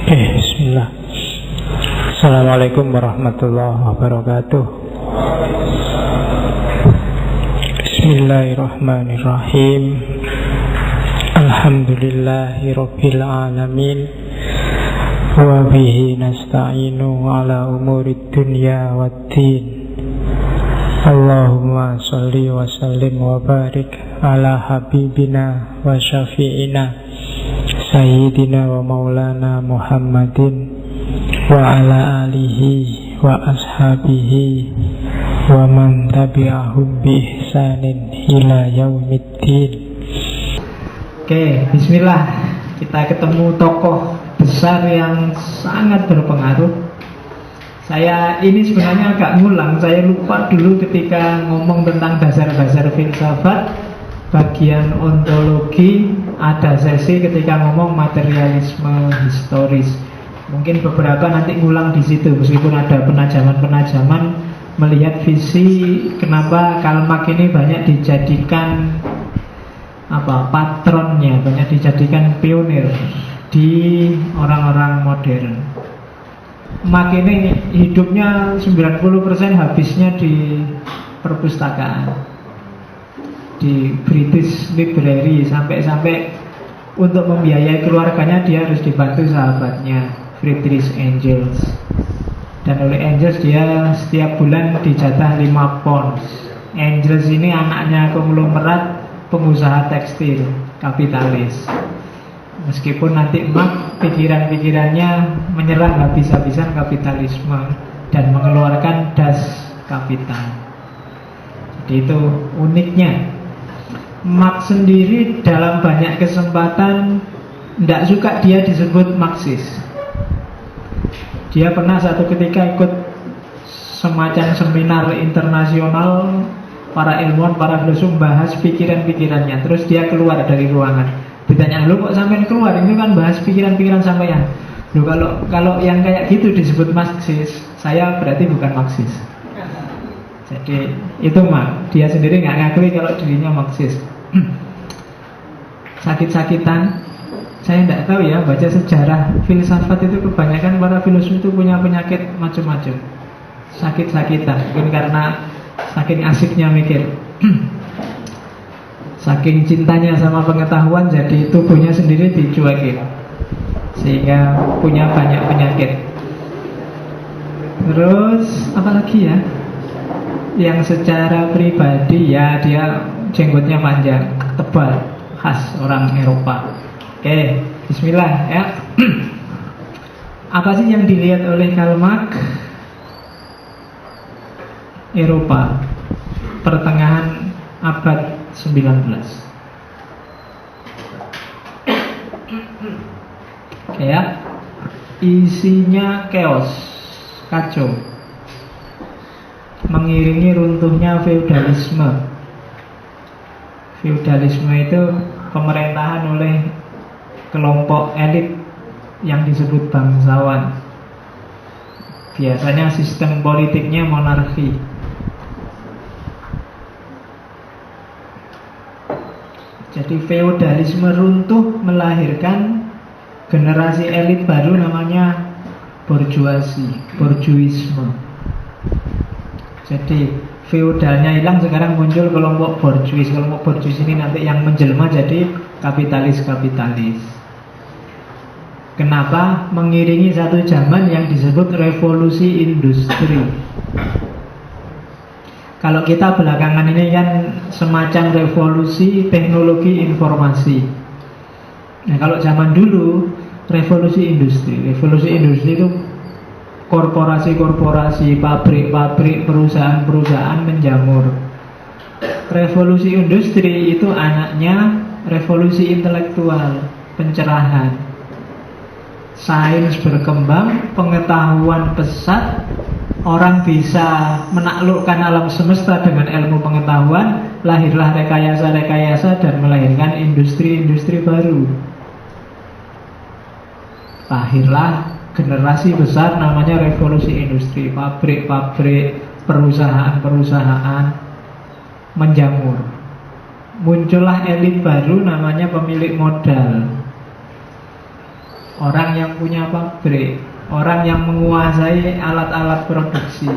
Bismillah. Assalamualaikum warahmatullahi wabarakatuh. Bismillahirrahmanirrahim. Alhamdulillahi rabbil alamin. Wa bihi nasta'inu ala umurid dunya waddin. Allahumma salli wa sallim wa barik ala habibina wa syafi'ina Sayyidina wa maulana Muhammadin wa ala alihi wa ashabihi wa man tabi'ahum bi ihsanin ila yaumiddin. Oke, bismillah. Kita ketemu tokoh besar yang sangat berpengaruh. Saya ini sebenarnya agak ngulang. Saya lupa dulu ketika ngomong tentang dasar-dasar filsafat bagian ontologi, ada sesi ketika ngomong materialisme historis. Mungkin beberapa nanti ngulang di situ, meskipun ada penajaman-penajaman melihat visi kenapa Karl Marx ini banyak dijadikan patronnya, banyak dijadikan pionir di orang-orang modern. Marx ini hidupnya 90% habisnya di perpustakaan, di British Library, sampai untuk membiayai keluarganya dia harus dibantu sahabatnya Friedrich Engels. Dan oleh Engels dia setiap bulan dijatah 5 pounds. Engels ini anaknya konglomerat pengusaha tekstil kapitalis. Meskipun nanti Marx pikiran-pikirannya menyerang habis-habisan kapitalisme dan mengeluarkan Das Kapital. Jadi itu uniknya. Marx sendiri dalam banyak kesempatan tidak suka dia disebut Marxis. Dia pernah satu ketika ikut semacam seminar internasional, para ilmuwan, para filsuf bahas pikiran-pikirannya. Terus dia keluar dari ruangan. Ditanya, "Lu kok sampean keluar? Ini kan bahas pikiran-pikiran sampean." Lu kalau yang kayak gitu disebut Marxis, saya berarti bukan Marxis. Jadi itu Marx. Dia sendiri nggak ngakui kalau dirinya Marxis. Sakit-sakitan. Saya tidak tahu ya, baca sejarah filsafat itu kebanyakan para filsuf itu punya penyakit macam-macam. Sakit-sakitan, mungkin karena saking asiknya mikir. Saking cintanya sama pengetahuan, jadi tubuhnya sendiri dicuekin, sehingga punya banyak penyakit. Terus apa lagi ya? Yang secara pribadi ya dia jenggotnya panjang, tebal, khas orang Eropa. Oke, bismillah ya. Apa sih yang dilihat oleh Karl Marx? Eropa pertengahan abad 19. Oke ya. Isinya chaos, kacau, mengiringi runtuhnya feudalisme. Feudalisme itu pemerintahan oleh kelompok elit yang disebut bangsawan. Biasanya sistem politiknya monarki. Jadi feudalisme runtuh melahirkan generasi elit baru namanya bourgeoisme. Jadi feudalnya hilang, sekarang muncul kelompok borjuis. Kelompok borjuis ini nanti yang menjelma jadi kapitalis. Kenapa? Mengiringi satu zaman yang disebut revolusi industri. Kalau kita belakangan ini kan semacam revolusi teknologi informasi. Nah, kalau zaman dulu revolusi industri. Revolusi industri itu korporasi-korporasi, pabrik-pabrik, perusahaan-perusahaan menjamur. Revolusi industri itu anaknya revolusi intelektual, pencerahan. Sains berkembang, pengetahuan pesat, orang bisa menaklukkan alam semesta dengan ilmu pengetahuan, lahirlah rekayasa-rekayasa dan melahirkan industri-industri baru. Lahirlah generasi besar namanya revolusi industri, pabrik-pabrik, perusahaan-perusahaan menjamur. Muncullah elit baru namanya pemilik modal. orang yang punya pabrik, orang yang menguasai alat-alat produksi.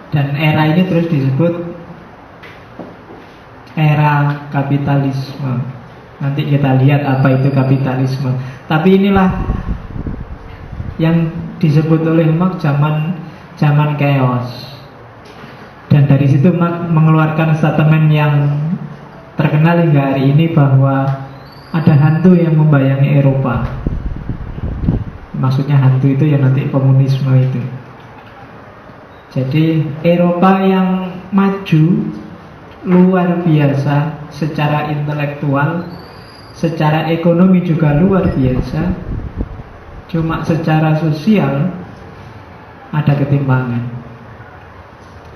Dan era ini terus disebut era kapitalisme. Nanti kita lihat apa itu kapitalisme. Tapi inilah yang disebut oleh Marx zaman chaos. Dan dari situ Marx mengeluarkan statement yang terkenal hingga hari ini bahwa ada hantu yang membayangi Eropa. Maksudnya hantu itu ya nanti komunisme itu. Jadi Eropa yang maju luar biasa secara intelektual, secara ekonomi juga luar biasa. Cuma secara sosial ada ketimpangan.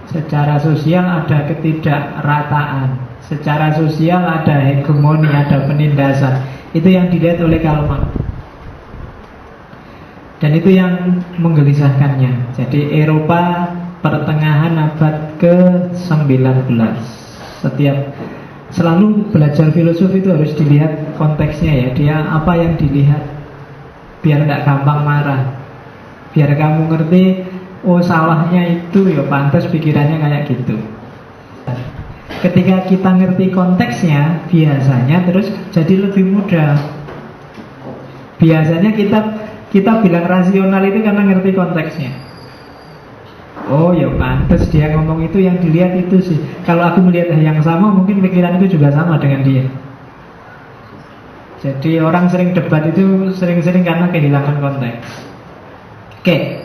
Secara sosial ada ketidakrataan. Secara sosial ada hegemoni, ada penindasan. Itu yang dilihat oleh Karl Marx. Dan itu yang menggelisahkannya. Jadi Eropa pertengahan abad ke-19, selalu belajar filosofi itu harus dilihat konteksnya ya. Dia apa yang dilihat, biar nggak gampang marah, biar kamu ngerti, oh salahnya itu ya pantas pikirannya kayak gitu. Ketika kita ngerti konteksnya, biasanya terus jadi lebih mudah. Biasanya kita bilang rasional itu karena ngerti konteksnya. Oh ya pantas dia ngomong itu, yang dilihat itu sih. Kalau aku melihat yang sama, mungkin pikiranku juga sama dengan dia. Jadi orang sering debat itu sering-sering karena kehilangan konteks. Oke.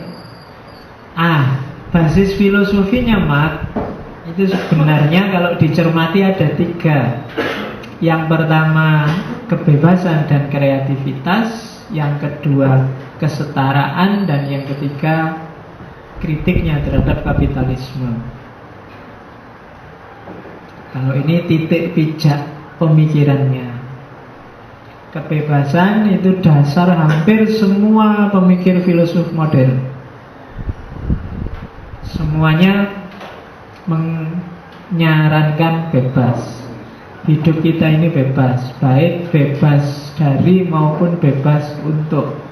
Basis filosofinya Marx itu sebenarnya kalau dicermati ada 3. Yang pertama kebebasan dan kreativitas, yang kedua kesetaraan, dan yang ketiga kritiknya terhadap kapitalisme. Kalau ini titik pijak pemikirannya. Kebebasan itu dasar hampir semua pemikir filosof modern. Semuanya menyarankan bebas. Hidup kita ini bebas, baik bebas dari maupun bebas untuk.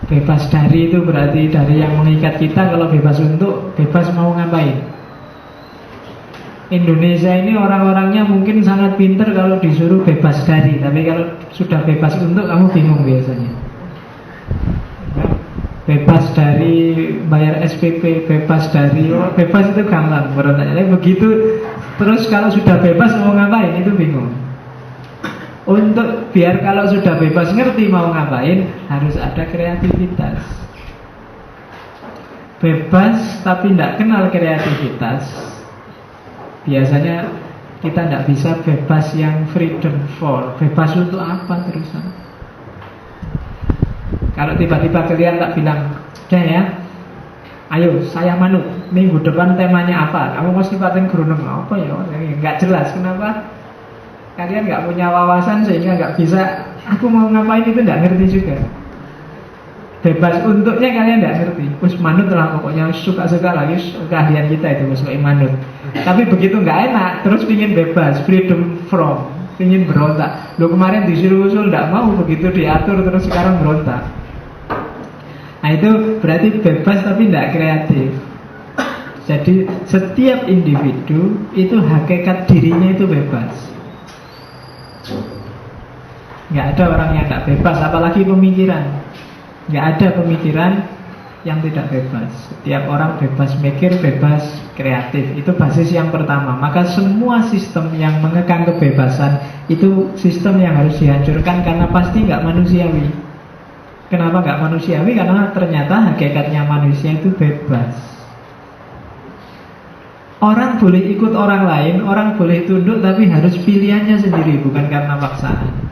Bebas dari itu berarti dari yang mengikat kita. Kalau bebas untuk, bebas mau ngapain. Indonesia ini orang-orangnya mungkin sangat pinter kalau disuruh bebas dari, tapi kalau sudah bebas untuk, kamu bingung biasanya. Bebas dari bayar SPP, bebas dari, bebas itu gampang berontaknya. Begitu terus kalau sudah bebas mau ngapain, itu bingung. Untuk biar kalau sudah bebas ngerti mau ngapain, harus ada kreativitas. Bebas tapi tidak kenal kreativitas, biasanya kita tidak bisa bebas yang freedom for. Bebas untuk apa terusan? Kalau tiba-tiba kalian tak bilang, udah ya, ayo saya manut, minggu depan temanya apa? Kamu mesti paten gerunung apa ya? Nggak jelas, kenapa? Kalian nggak punya wawasan sehingga nggak bisa. Aku mau ngapain itu nggak ngerti juga. Bebas untuknya kalian nggak ngerti. Us manut lah pokoknya, suka-suka lagi keahlian kita itu masuk manut. Tapi begitu nggak enak, terus pingin bebas, freedom from, pingin berontak. Lo kemarin disuruh usul nggak mau, begitu diatur terus sekarang berontak. Nah itu berarti bebas tapi tidak kreatif. Jadi setiap individu itu hakikat dirinya itu bebas. Nggak ada orang yang tidak bebas, apalagi pemikiran. Nggak ada pemikiran yang tidak bebas. Setiap orang bebas mikir, bebas kreatif. Itu basis yang pertama. Maka semua sistem yang mengekang kebebasan itu sistem yang harus dihancurkan, karena pasti nggak manusiawi. Kenapa nggak manusiawi? Karena ternyata hakikatnya manusia itu bebas. Orang boleh ikut orang lain, orang boleh tunduk, tapi harus pilihannya sendiri, bukan karena paksaan.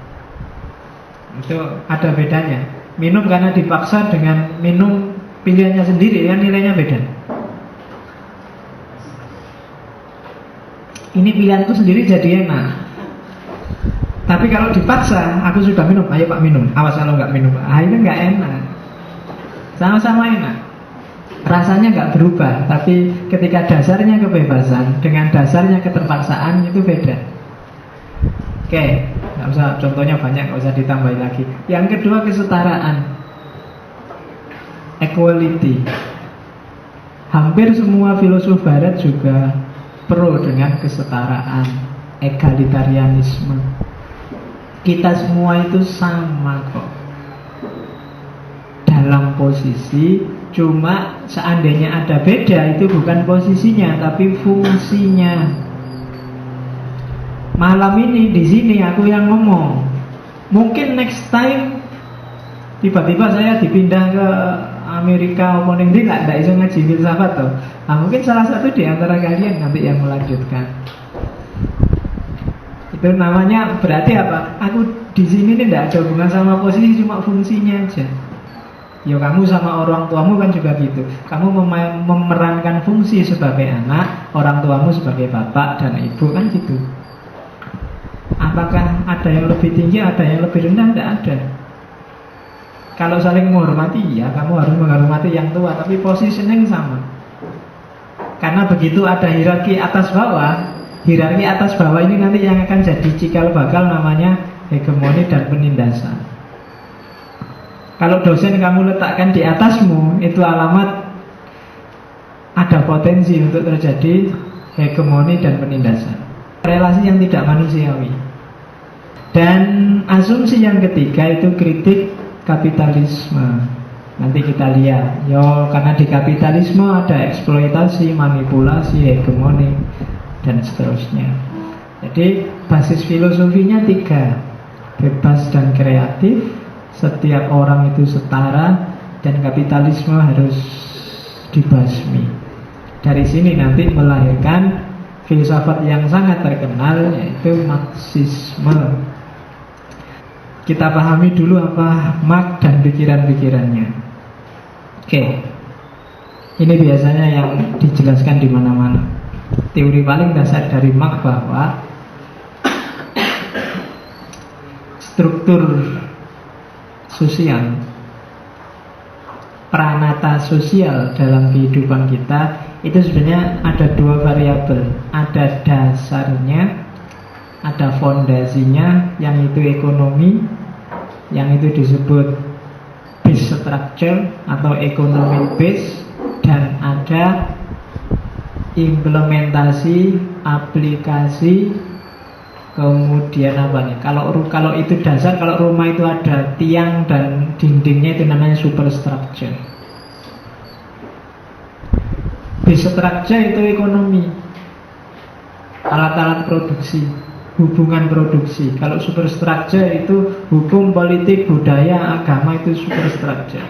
Itu ada bedanya. Minum karena dipaksa dengan minum pilihannya sendiri, kan nilainya beda. Ini pilihanku sendiri jadi enak. Tapi kalau dipaksa, aku sudah minum, ayo Pak minum, awas kalau nggak minum, itu nggak enak. Sama-sama enak, rasanya nggak berubah. Tapi ketika dasarnya kebebasan dengan dasarnya keterpaksaan, itu beda. Oke, Nggak usah, contohnya banyak, nggak usah ditambahin lagi. Yang kedua, kesetaraan, equality. Hampir semua filosof barat juga pro dengan kesetaraan, egalitarianisme. Kita semua itu sama kok dalam posisi, cuma seandainya ada beda, itu bukan posisinya tapi fungsinya. Malam ini di sini aku yang ngomong, mungkin next time tiba-tiba saya dipindah ke Amerika maupun Inggris, nggak bisa ngaji filsafat tuh. Nah, mungkin salah satu di antara kalian nanti yang melanjutkan. Itu namanya berarti apa? Aku di sini nih tidak ada hubungan sama posisi, cuma fungsinya aja. Ya kamu sama orang tuamu kan juga gitu. Kamu memerankan fungsi sebagai anak, orang tuamu sebagai bapak dan ibu kan gitu. Apakah ada yang lebih tinggi, ada yang lebih rendah? Tidak ada. Kalau saling menghormati, ya kamu harus menghormati yang tua, tapi posisinya sama. Karena begitu ada hierarki atas bawah, hierarki atas bawah ini nanti yang akan jadi cikal bakal, namanya hegemoni dan penindasan. Kalau dosen kamu letakkan di atasmu, itu alamat ada potensi untuk terjadi hegemoni dan penindasan. Relasi yang tidak manusiawi. Dan asumsi yang ketiga itu kritik kapitalisme. Nanti kita lihat, karena di kapitalisme ada eksploitasi, manipulasi, hegemoni, dan seterusnya. Jadi basis filosofinya tiga: bebas dan kreatif, setiap orang itu setara, dan kapitalisme harus dibasmi. Dari sini nanti melahirkan filsafat yang sangat terkenal, yaitu Marxisme. Kita pahami dulu apa Marx dan pikiran-pikirannya. Oke, ini biasanya yang dijelaskan di mana-mana. Teori paling dasar dari Marx bahwa struktur sosial, pranata sosial dalam kehidupan kita itu sebenarnya ada dua variabel. Ada dasarnya, ada fondasinya, yang itu ekonomi, yang itu disebut base structure atau economic base, dan ada implementasi, aplikasi, kemudian apa nih? Kalau itu dasar, kalau rumah itu ada tiang dan dindingnya, itu namanya superstructure. Base structure itu ekonomi, alat-alat produksi, hubungan produksi. Kalau superstructure itu hukum, politik, budaya, agama, itu superstructure.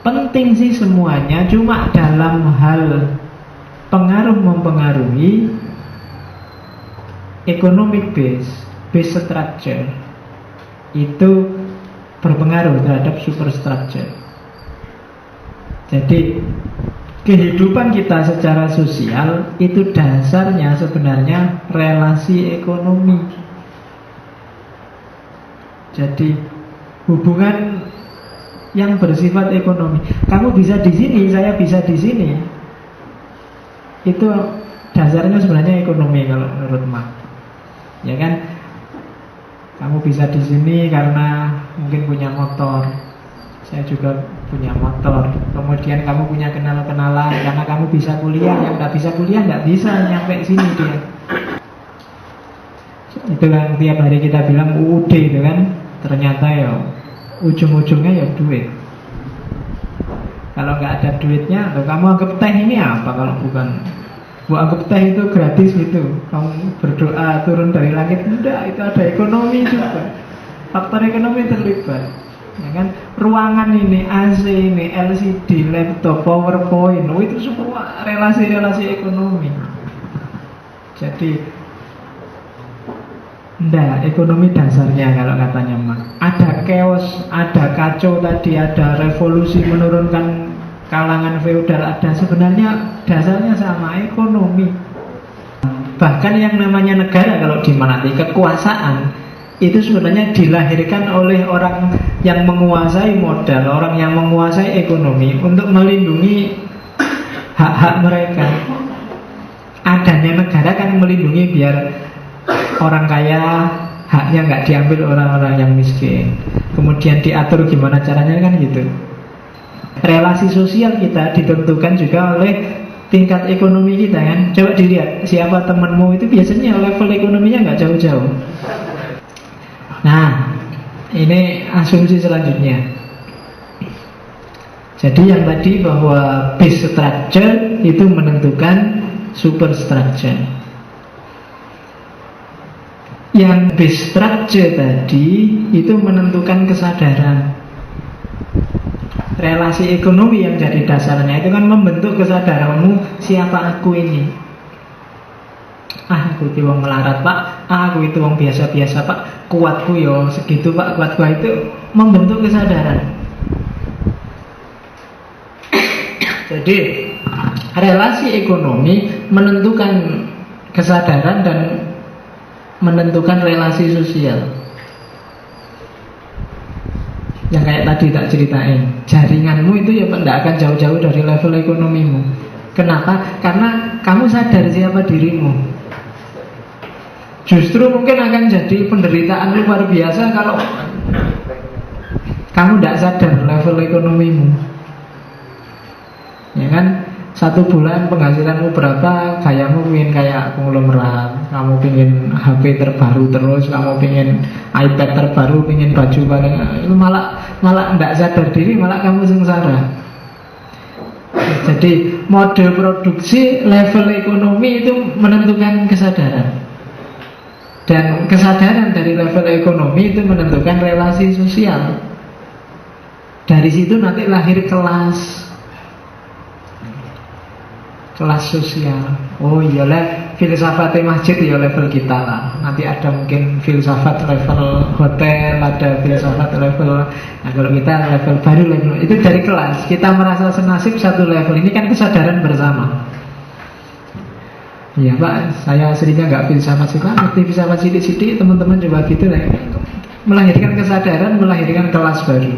Penting sih semuanya, cuma dalam hal pengaruh mempengaruhi, economic base structure itu berpengaruh terhadap superstructure. Jadi kehidupan kita secara sosial itu dasarnya sebenarnya relasi ekonomi. Jadi hubungan yang bersifat ekonomi. Kamu bisa di sini, saya bisa di sini. Itu dasarnya sebenarnya ekonomi kalau menurut Marx. Ya kan? Kamu bisa di sini karena mungkin punya motor. Saya juga punya motor. Kemudian kamu punya kenalan-kenalan karena kamu bisa kuliah. Yang nggak bisa kuliah nggak bisa nyampe sini dia. Itu kan tiap hari kita bilang UUD itu kan. Ternyata ya ujung-ujungnya ya duit. Kalau nggak ada duitnya, kamu anggap teh ini apa kalau bukan? Bu anggap teh itu gratis gitu. Kamu berdoa turun dari langit, enggak, itu ada ekonomi juga. Faktor ekonomi terlibat. Ya kan? Ruangan ini, AC ini, LCD, laptop, PowerPoint, itu semua relasi-relasi ekonomi. Jadi enggak, ekonomi dasarnya kalau katanya Marx. Ada chaos, ada kacau tadi, ada revolusi menurunkan kalangan feodal, ada, sebenarnya dasarnya sama, ekonomi. Bahkan yang namanya negara kalau dimenati kekuasaan itu sebenarnya dilahirkan oleh orang yang menguasai modal, orang yang menguasai ekonomi untuk melindungi hak-hak mereka. Adanya negara kan melindungi biar orang kaya haknya nggak diambil orang-orang yang miskin. Kemudian diatur gimana caranya kan gitu. Relasi sosial kita ditentukan juga oleh tingkat ekonomi kita kan. Coba dilihat siapa temanmu itu biasanya level ekonominya nggak jauh-jauh. Nah, ini asumsi selanjutnya. Jadi yang tadi bahwa base structure itu menentukan superstructure. Yang base structure tadi itu menentukan kesadaran. Relasi ekonomi yang jadi dasarnya itu kan membentuk kesadaranmu, siapa aku ini. Aku itu wong melarat pak, aku itu wong biasa-biasa pak, kuatku yo segitu pak, kuatku itu membentuk kesadaran. Jadi relasi ekonomi menentukan kesadaran dan menentukan relasi sosial. Yang kayak tadi tak ceritain, jaringanmu itu ya tidak akan jauh-jauh dari level ekonomimu. Kenapa? Karena kamu sadar siapa dirimu. Justru mungkin akan jadi penderitaan luar biasa kalau kamu tidak sadar level ekonomimu. Ya kan? 1 bulan penghasilanmu berapa, gayamu ingin kayak konglomerat, kamu ingin HP terbaru terus, kamu ingin iPad terbaru, ingin baju paling, itu malah tidak sadar diri, malah kamu sengsara. Jadi model produksi, level ekonomi itu menentukan kesadaran. Dan kesadaran dari level ekonomi itu menentukan relasi sosial. Dari situ nanti lahir kelas sosial. Oh iyalah, filsafat masjid ya level kita lah. Nanti ada mungkin filsafat level hotel, ada filsafat level. Nah kalau kita level baru, level itu dari kelas. Kita merasa senasib satu level. Ini kan kesadaran bersama. Iya pak, saya aslinya nggak filsafat sih pak. Ngerti filsafat sidik-sidik, teman-teman coba gitu lah. Melahirkan kesadaran, melahirkan kelas baru.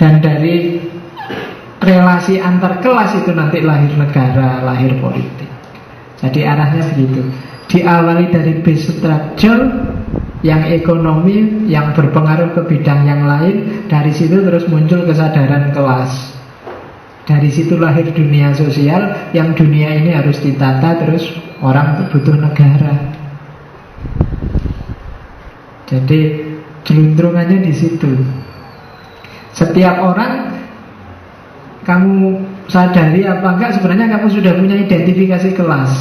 Dan dari relasi antar kelas itu nanti lahir negara, lahir politik. Jadi arahnya begitu. Diawali dari base structure yang ekonomi, yang berpengaruh ke bidang yang lain. Dari situ terus muncul kesadaran kelas. Dari situ lahir dunia sosial. Yang dunia ini harus ditata, terus orang butuh negara. Jadi jeluntrungannya di situ. Setiap orang, kamu sadari apa enggak, sebenarnya kamu sudah punya identifikasi kelas.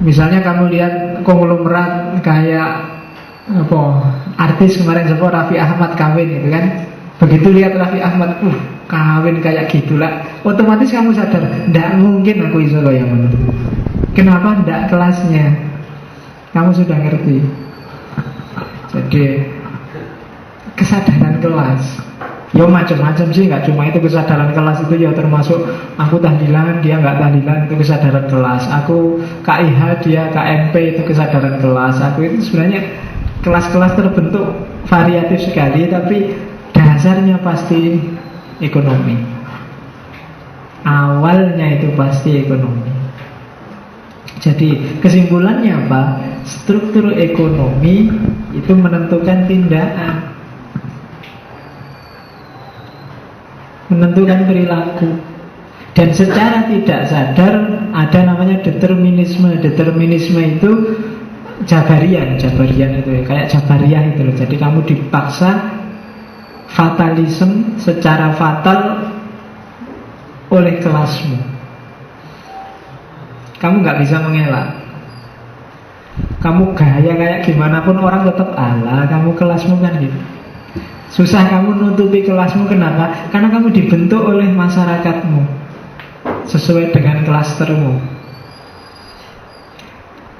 Misalnya kamu lihat konglomerat kayak apa, artis kemarin siapa, Raffi Ahmad kawin gitu kan. Begitu lihat Raffi Ahmad, kawin kayak gitulah, otomatis kamu sadar, tidak mungkin aku iso yang mana. Kenapa? Tidak kelasnya. Kamu sudah ngerti. Jadi kesadaran kelas. Ya macam-macam sih, nggak cuma itu kesadaran kelas itu ya termasuk aku tahlilan, dia nggak tahlilan, itu kesadaran kelas. Aku KIH, dia KMP, itu kesadaran kelas. Aku itu sebenarnya kelas-kelas terbentuk variatif sekali, tapi dasarnya pasti ekonomi. Awalnya itu pasti ekonomi. Jadi kesimpulannya apa? Struktur ekonomi itu menentukan tindakan, menentukan perilaku. Dan secara tidak sadar ada namanya determinisme. Determinisme itu Jabarian itu ya, kayak Jabariyah itu loh. Jadi kamu dipaksa fatalisme secara fatal oleh kelasmu. Kamu nggak bisa mengelak. Kamu gaya kayak gimana pun orang tetap ala, kamu kelasmu kan gitu. Susah kamu nutupi kelasmu, kenapa? Karena kamu dibentuk oleh masyarakatmu sesuai dengan klastermu.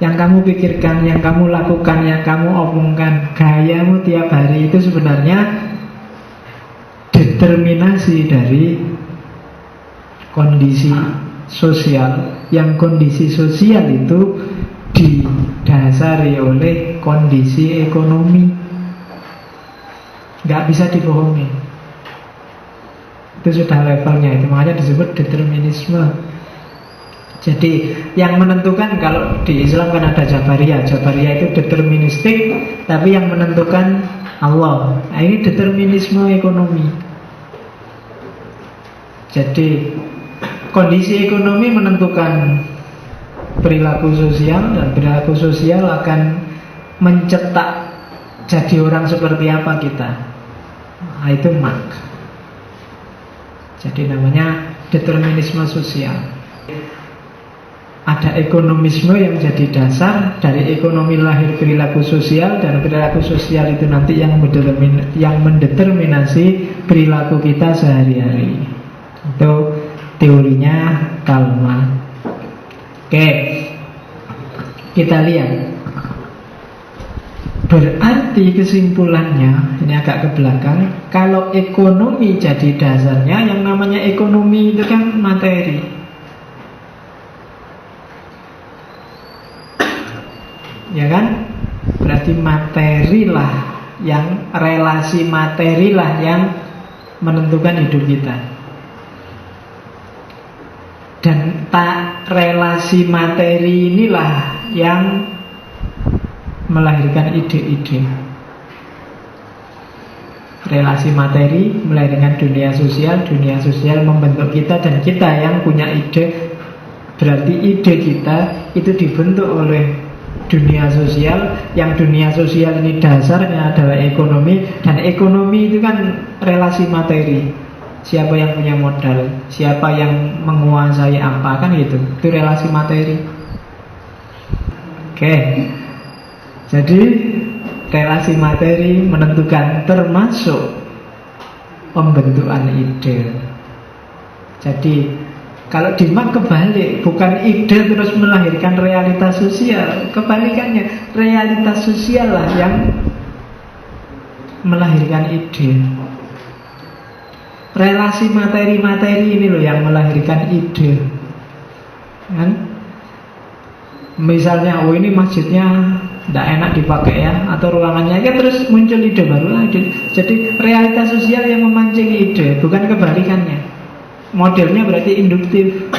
Yang kamu pikirkan, yang kamu lakukan, yang kamu omongkan, gayamu tiap hari itu sebenarnya determinasi dari kondisi sosial. Yang kondisi sosial itu didasari oleh kondisi ekonomi. Nggak bisa dibohongi. Itu sudah levelnya, itu makanya disebut determinisme. Jadi yang menentukan, kalau di Islam kan ada Jabariyah. Jabariyah itu deterministik, tapi yang menentukan Allah. Nah, ini determinisme ekonomi. Jadi kondisi ekonomi menentukan perilaku sosial, dan perilaku sosial akan mencetak jadi orang seperti apa kita. Nah, itu Marx. Jadi namanya determinisme sosial. Ada ekonomisme yang jadi dasar, dari ekonomi lahir perilaku sosial, dan perilaku sosial itu nanti yang mendeterminasi perilaku kita sehari-hari. Itu teorinya Karl Marx. Oke, kita lihat. Berarti kesimpulannya, ini agak ke belakang, kalau ekonomi jadi dasarnya, yang namanya ekonomi itu kan materi. Ya kan? Berarti materilah yang, relasi materilah yang menentukan hidup kita. Dan relasi materi inilah yang melahirkan ide-ide. Relasi materi melahirkan dunia sosial membentuk kita, dan kita yang punya ide. Berarti ide kita itu dibentuk oleh dunia sosial, yang dunia sosial ini dasarnya adalah ekonomi, dan ekonomi itu kan relasi materi. Siapa yang punya modal, siapa yang menguasai apa, kan gitu. Itu relasi materi. Oke. Jadi relasi materi menentukan, termasuk pembentukan ide. Jadi kalau di Marx kebalik, bukan ide terus melahirkan realitas sosial. Kebalikannya, realitas sosial lah yang melahirkan ide. Relasi materi-materi ini loh yang melahirkan ide. Kan? Misalnya, oh ini masjidnya tidak enak dipakai ya, atau ruangannya, ya terus muncul ide baru. Jadi realitas sosial yang memancing ide, bukan kebalikannya. Modelnya berarti induktif.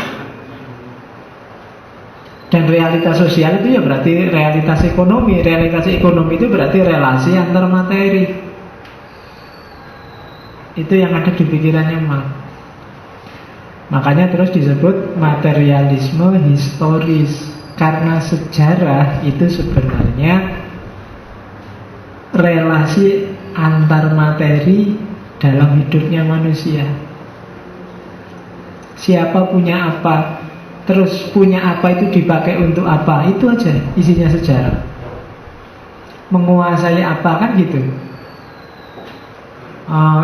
Dan realitas sosial itu ya berarti realitas ekonomi. Realitas ekonomi itu berarti relasi antar materi. Itu yang ada di pikirannya Marx. Makanya terus disebut materialisme historis. Karena sejarah itu sebenarnya relasi antar materi dalam hidupnya manusia. Siapa punya apa, terus punya apa itu dipakai untuk apa, itu aja isinya sejarah. Menguasai apa, kan gitu.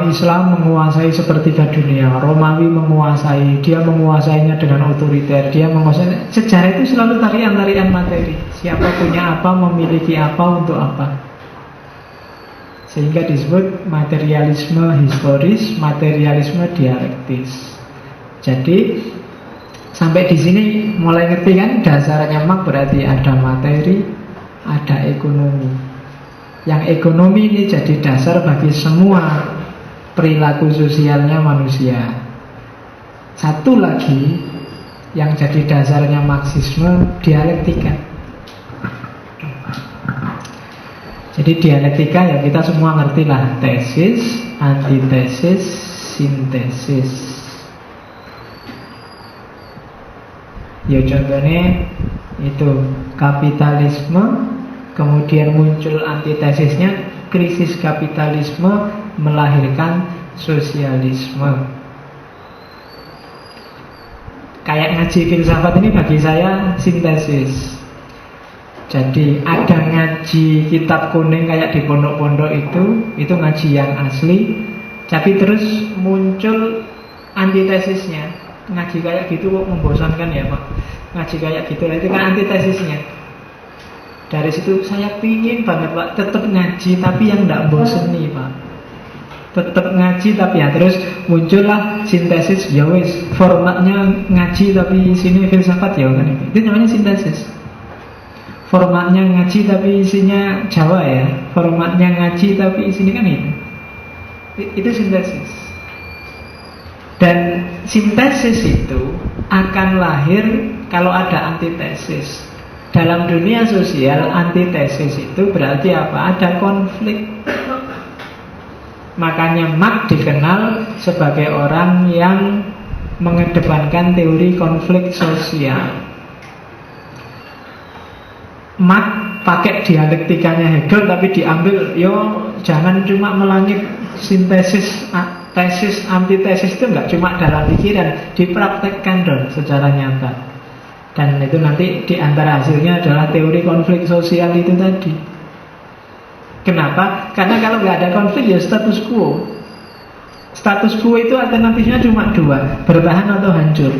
Islam menguasai sepertiga dunia, Romawi menguasai, dia menguasainya dengan otoriter, dia menguasai. Sejarah itu selalu tarian-tarian materi. Siapa punya apa, memiliki apa, untuk apa. Sehingga disebut materialisme historis, materialisme dialektis. Jadi sampai di sini mulai ngerti kan, dasarnya Marx berarti ada materi, ada ekonomi. Yang ekonomi ini jadi dasar bagi semua perilaku sosialnya manusia. Satu lagi yang jadi dasarnya Marxisme, dialektika. Jadi dialektika ya kita semua ngerti lah, tesis, antitesis, sintesis. Ya contohnya itu kapitalisme, kemudian muncul antitesisnya, krisis kapitalisme melahirkan sosialisme. Kayak ngaji filsafat ini bagi saya sintesis. Jadi ada ngaji kitab kuning kayak di pondok-pondok itu ngaji yang asli, tapi terus muncul antitesisnya. Ngaji kayak gitu kok membosankan ya Pak. Ngaji kayak gitu lah, itu kan antitesisnya. Dari situ saya pingin banget Pak tetap ngaji, tapi yang tidak bosen nih Pak. Tetap ngaji tapi ya terus muncullah sintesis. Ya wes, formatnya ngaji tapi sini filsafat ya kan itu. Itu namanya sintesis. Formatnya ngaji tapi isinya Jawa ya. Formatnya ngaji tapi isinya kan itu. Itu sintesis. Dan sintesis itu akan lahir kalau ada antitesis. Dalam dunia sosial, antitesis itu berarti apa? Ada konflik. Makanya Marx dikenal sebagai orang yang mengedepankan teori konflik sosial. Marx pakai dialektikanya Hegel, tapi diambil, jangan cuma melangit sintesis, tesis, antitesis itu nggak cuma dalam pikiran, dipraktekkan dong secara nyata. Dan itu nanti di antara hasilnya adalah teori konflik sosial itu tadi. Kenapa? Karena kalau nggak ada konflik ya status quo. Status quo itu alternatifnya cuma dua, bertahan atau hancur.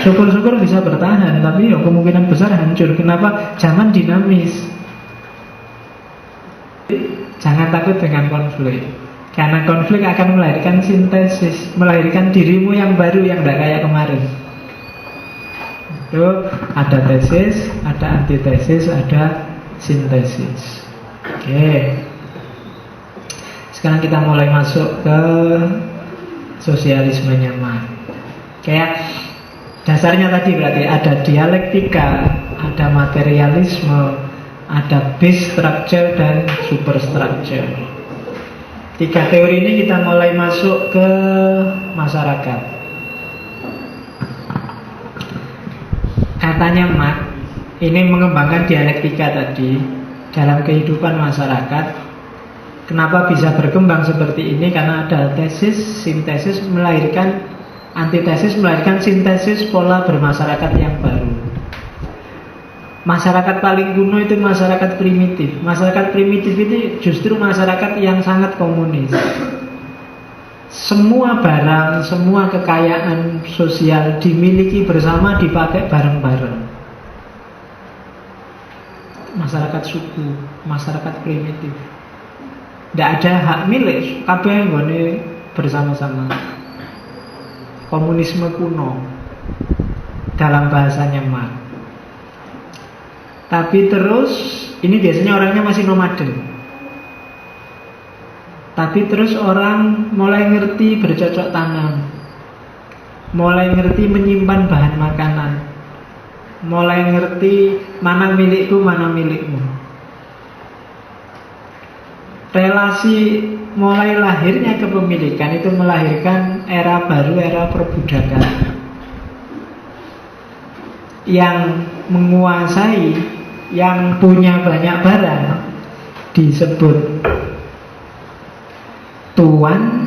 Syukur-syukur bisa bertahan, tapi kemungkinan besar hancur. Kenapa? Zaman dinamis. Jangan takut dengan konflik, karena konflik akan melahirkan sintesis, melahirkan dirimu yang baru yang tidak kayak kemarin. Itu ada tesis, ada antitesis, ada sintesis. Oke. Sekarang kita mulai masuk ke sosialismenya Marx. Kayak dasarnya tadi berarti ada dialektika, ada materialisme, ada base structure dan superstructure. Tiga teori ini kita mulai masuk ke masyarakat. Katanya Marx ini mengembangkan dialektika tadi dalam kehidupan masyarakat. Kenapa bisa berkembang seperti ini? Karena ada tesis, sintesis melahirkan antitesis, melahirkan sintesis pola bermasyarakat yang baru. Masyarakat paling kuno itu masyarakat primitif. Masyarakat primitif itu justru masyarakat yang sangat komunis. Semua barang, semua kekayaan sosial dimiliki bersama, dipakai bareng-bareng. Masyarakat suku, masyarakat primitif. Tidak ada hak milik, kabeh nggone bersama-sama. Komunisme kuno dalam bahasanya Marx. Tapi terus, ini biasanya orangnya masih nomaden. Tapi terus orang mulai ngerti bercocok tanam, mulai ngerti menyimpan bahan makanan, mulai ngerti mana milikku, mana milikmu. Relasi mulai lahirnya kepemilikan itu melahirkan era baru, era perbudakan. Yang menguasai, yang punya banyak barang disebut tuan,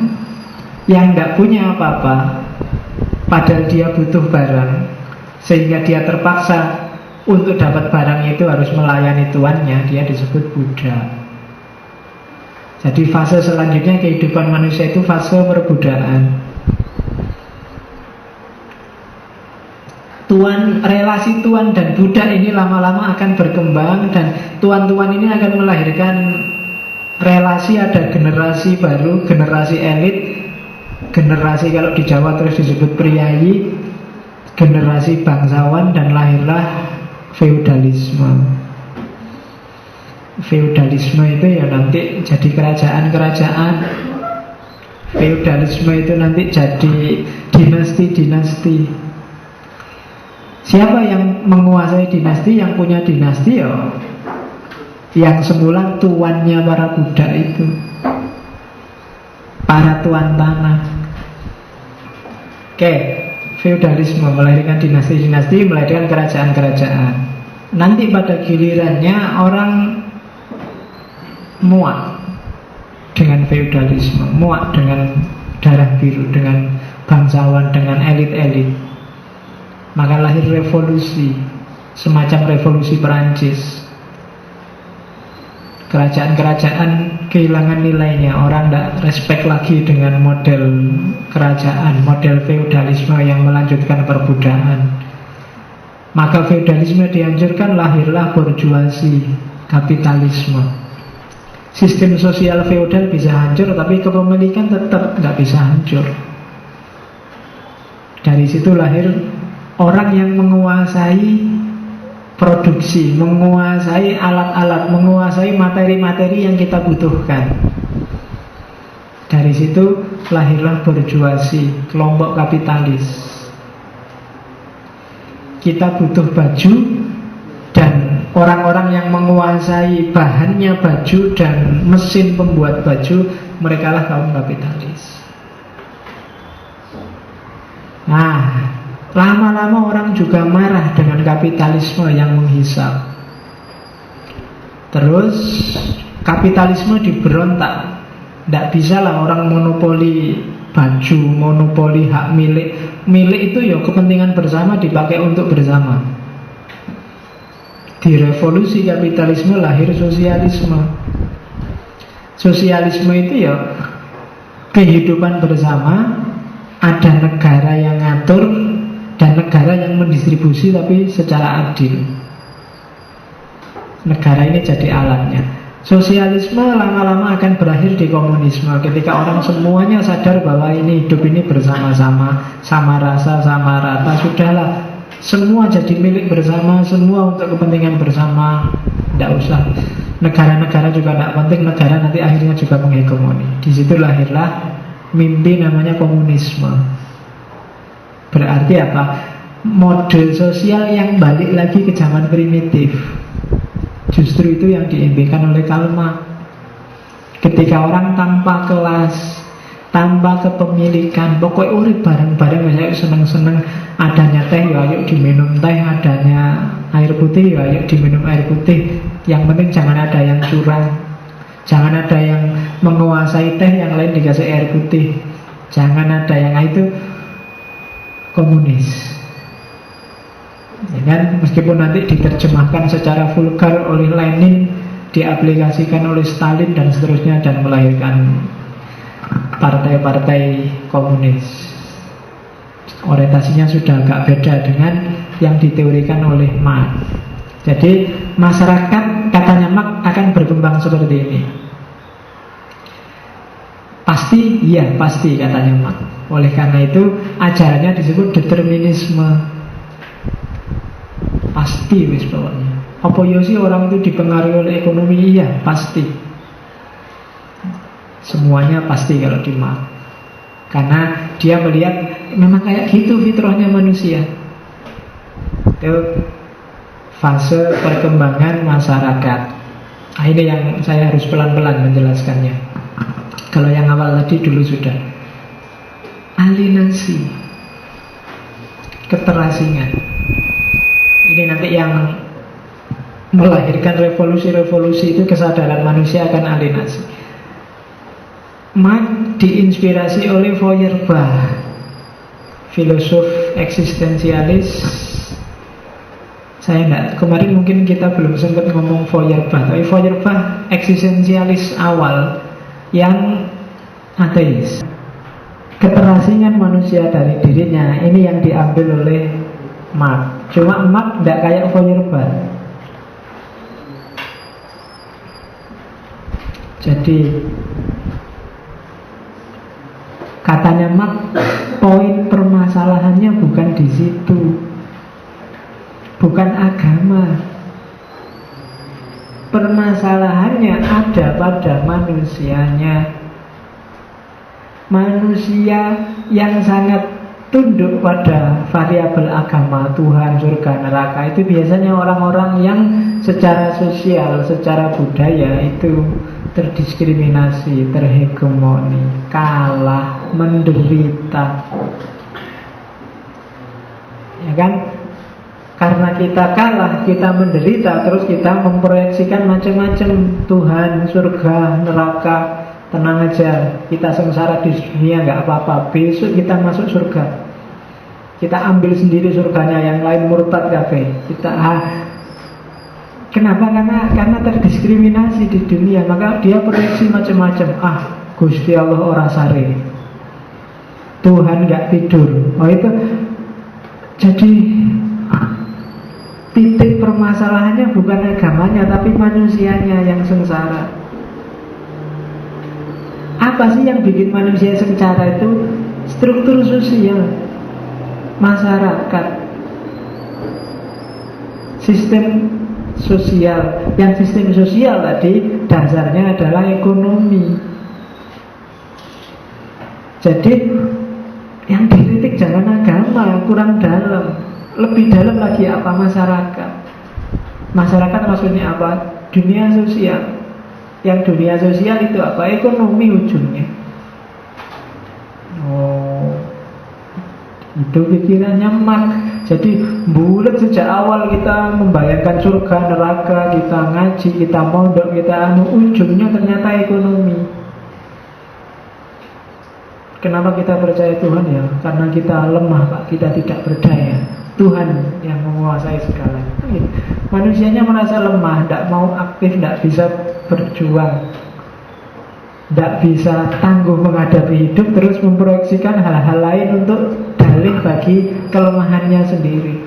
yang tidak punya apa-apa padahal dia butuh barang, sehingga dia terpaksa untuk dapat barang itu harus melayani tuannya, dia disebut budak. Jadi fase selanjutnya kehidupan manusia itu fase perbudakan. Relasi tuan dan budak ini lama-lama akan berkembang, dan tuan-tuan ini akan melahirkan relasi, ada generasi baru, generasi elit, generasi kalau di Jawa terus disebut priayi, generasi bangsawan, dan lahirlah feudalisme. Feudalisme itu ya nanti jadi kerajaan-kerajaan. Feudalisme itu nanti jadi dinasti-dinasti. Siapa yang menguasai dinasti, yang punya dinasti ya yang semula tuannya para budak itu, para tuan tanah. Oke, feudalisme melahirkan dinasti-dinasti, melahirkan kerajaan-kerajaan. Nanti pada gilirannya orang muak dengan feudalisme, muak dengan darah biru, dengan bangsawan, dengan elit-elit. Maka lahir revolusi, semacam revolusi Perancis. Kerajaan-kerajaan kehilangan nilainya, orang tidak respect lagi dengan model kerajaan, model feudalisme yang melanjutkan perbudakan. Maka feudalisme dihancurkan, lahirlah bourgeoisie, kapitalisme. Sistem sosial feodal bisa hancur, tapi kepemilikan tetap nggak bisa hancur. Dari situ lahir orang yang menguasai produksi, menguasai alat-alat, menguasai materi-materi yang kita butuhkan. Dari situ lahirlah bourgeoisie, kelompok kapitalis. kita butuh baju, dan orang-orang yang menguasai bahannya baju dan mesin pembuat baju, merekalah kaum kapitalis. Nah, lama-lama orang juga marah dengan kapitalisme yang menghisap. Terus kapitalisme diberontak. Tidak bisa lah orang monopoli baju, monopoli hak milik. Milik itu ya kepentingan bersama, dipakai untuk bersama. Di revolusi kapitalisme lahir sosialisme. Sosialisme itu ya kehidupan bersama, ada negara yang ngatur dan negara yang mendistribusi tapi secara adil. Negara ini jadi alatnya. Sosialisme lama-lama akan berakhir di komunisme, ketika orang semuanya sadar bahwa ini hidup ini bersama-sama, sama rasa, sama rata. Sudahlah, semua jadi milik bersama, semua untuk kepentingan bersama. Tidak usah negara-negara juga tidak penting, negara nanti akhirnya juga menghegemoni. Di situ lahirlah mimpi namanya komunisme. Berarti apa? Model sosial yang balik lagi ke zaman primitif. Justru itu yang diimpikan oleh Karl Marx. Ketika orang tanpa kelas, tanpa kepemilikan, pokoknya urip bareng-bareng, misalnya seneng-seneng, adanya teh, ya ayo diminum teh, adanya air putih, ya ayo diminum air putih. Yang penting jangan ada yang curang, jangan ada yang menguasai teh, yang lain dikasih air putih, jangan ada yang itu komunis. Ya kan? Meskipun nanti diterjemahkan secara vulgar oleh Lenin, diaplikasikan oleh Stalin dan seterusnya, dan melahirkan partai-partai komunis. Orientasinya sudah agak beda dengan yang diteorikan oleh Marx. Jadi masyarakat, katanya Marx, akan berkembang seperti ini. Pasti, iya pasti, katanya Marx. Oleh karena itu ajarannya disebut determinisme. Pasti wis pokoknya. Apa ya sih orang itu dipengaruhi oleh ekonomi? Iya, pasti. Semuanya pasti kalau di Marx. Karena dia melihat memang kayak gitu fitrahnya manusia. Itu fase perkembangan masyarakat. Nah, ini yang saya harus pelan-pelan menjelaskannya. Kalau yang awal tadi dulu sudah. Alienasi, keterasingan. Ini nanti yang melahirkan revolusi-revolusi itu, kesadaran manusia akan alienasi. Marx diinspirasi oleh Feuerbach, filosof eksistensialis. Saya enggak, kemarin mungkin kita belum sempat ngomong Feuerbach, tapi Feuerbach eksistensialis awal yang ateis. Keterasingan manusia dari dirinya, ini yang diambil oleh Marx. Cuma Marx tidak kayak Feuerbach. Jadi katanya Marx, poin permasalahannya bukan di situ, bukan agama. Permasalahannya ada pada manusianya. Manusia yang sangat tunduk pada variabel agama, Tuhan, surga, neraka, itu biasanya orang-orang yang secara sosial, secara budaya itu terdiskriminasi, terhegemoni, kalah, menderita. Ya kan? Karena kita kalah, kita menderita, terus kita memproyeksikan macam-macam, Tuhan, surga, neraka. Tenang aja, kita sengsara di dunia nggak apa-apa, besok kita masuk surga. Kita ambil sendiri surganya, yang lain murtad kafe. Kenapa? Karena terdiskriminasi di dunia, maka dia proyeksi macam-macam. Gusti Allah ora sare, Tuhan nggak tidur. Oh itu, jadi titik permasalahannya bukan agamanya, tapi manusianya yang sengsara. Apa sih yang bikin manusia sengsara itu? Struktur sosial masyarakat, sistem sosial. Yang sistem sosial tadi dasarnya adalah ekonomi. Jadi yang dikritik jangan agama, kurang dalam. lebih dalam lagi apa masyarakat. Masyarakat maksudnya apa? Dunia sosial. Yang dunia sosial itu apa? Ekonomi ujungnya. Oh, itu pikirannya mak. Jadi bulat sejak awal kita membayangkan surga, neraka, kita ngaji, kita mondok, kita ujungnya ternyata ekonomi. Kenapa kita percaya Tuhan ya? Karena kita lemah Pak, kita tidak berdaya. Tuhan yang menguasai segalanya. Manusianya merasa lemah, tidak mau aktif, tidak bisa berjuang, tidak bisa tangguh menghadapi hidup, terus memproyeksikan hal-hal lain untuk dalih bagi kelemahannya sendiri.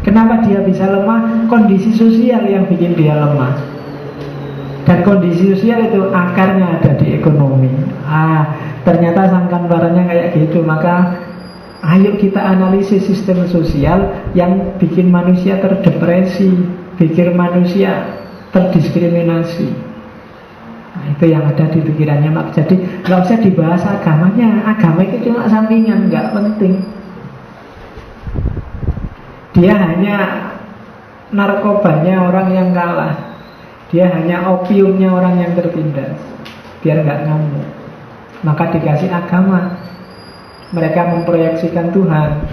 Kenapa dia bisa lemah? Kondisi sosial yang bikin dia lemah. Dan kondisi sosial itu akarnya ada di ekonomi. Ternyata sangkan-barannya kayak gitu. Maka ayo kita analisis sistem sosial yang bikin manusia terdepresi, bikin manusia terdiskriminasi. Nah, itu yang ada di pikirannya Mak. Jadi nggak usah dibahas agamanya. Agama itu cuma sampingan, nggak penting. Dia hanya narkobanya orang yang kalah. Dia hanya opiumnya orang yang tertindas, biar nggak ngamuk. Maka dikasih agama. Mereka memproyeksikan Tuhan,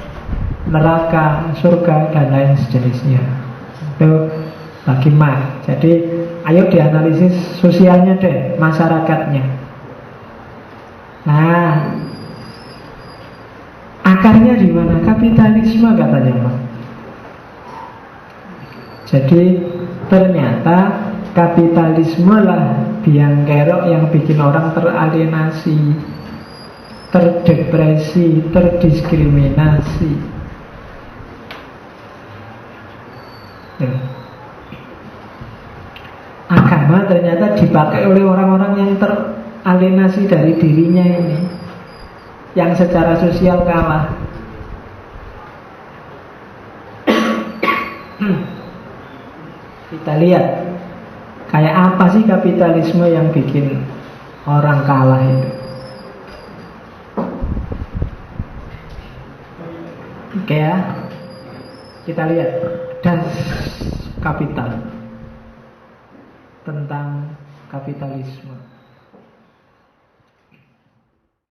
neraka, surga, dan lain sejenisnya. Itu bagi Mak. Jadi ayo dianalisis sosialnya deh, masyarakatnya. Nah, akarnya di mana? Kapitalisme katanya Mak. Jadi ternyata kapitalisme lah biang kerok yang bikin orang teralienasi, terdepresi, terdiskriminasi. Agama ternyata dipakai oleh orang-orang yang teralienasi dari dirinya ini, yang secara sosial kalah. Kita lihat kayak apa sih kapitalisme yang bikin orang kalah itu. Oke ya, kita lihat Das Kapital, tentang kapitalisme.